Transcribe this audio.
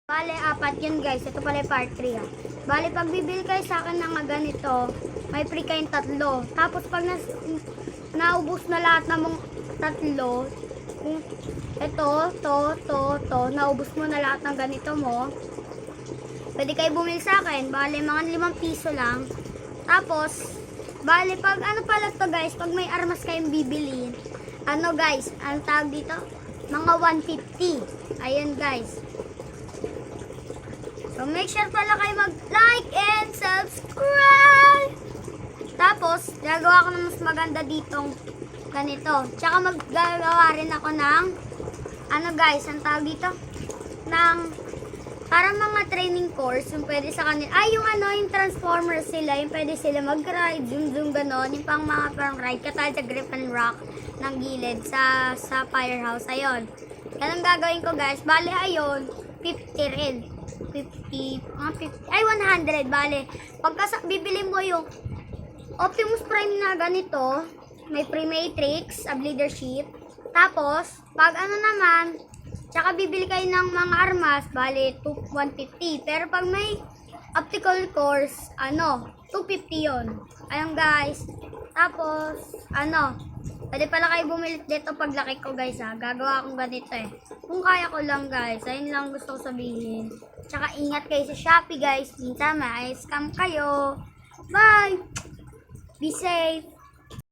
Bale, apat yun guys. Ito pala yung part 3 ha. Bale, pag bibili kayo sa akin ng ganito, may free kayong 3. Tapos pag naubos na lahat ng mga 3, ito, to, naubos mo na lahat ng ganito mo, pwede kayo bumili sa akin. Bale, mga 5 piso lang. Tapos, bale, pag ano pala to guys, pag may armas kayong bibili, ano guys, ang tawag dito? Mga 150. Ayan guys. So, make sure pala kayo mag-like and subscribe. Tapos, gagawa ko ng mas maganda ditong ganito. Tsaka maggagawa rin ako ng, ano guys, ang tawag dito? Ng, parang mga training course, yung pwede sa kanila. Ay, yung ano, yung Transformers sila, yung pwede sila mag-ride, zoom, ganon. Yung pang mga parang ride, katulad sa Grip and Rock ng gilid sa firehouse. Ayun. Yan ang gagawin ko guys. Bale, ayun, 50 rin. 100, bale. Pagka bibili mo yung Optimus Prime na ganito, may Pre-Matrix, leadership. Tapos, pag ano naman, tsaka bibili kayo ng mga armas, bale, 150. Pero pag may optical course, 250 yon. Ayun guys. Tapos, pwede pala kayo bumili dito pag laki ko guys ha. Gagawa akong ganito eh. Kung kaya ko lang guys. Ayun lang gusto ko sabihin. Tsaka ingat kayo sa Shopee guys. Minsan may scam kayo. Bye! Be safe!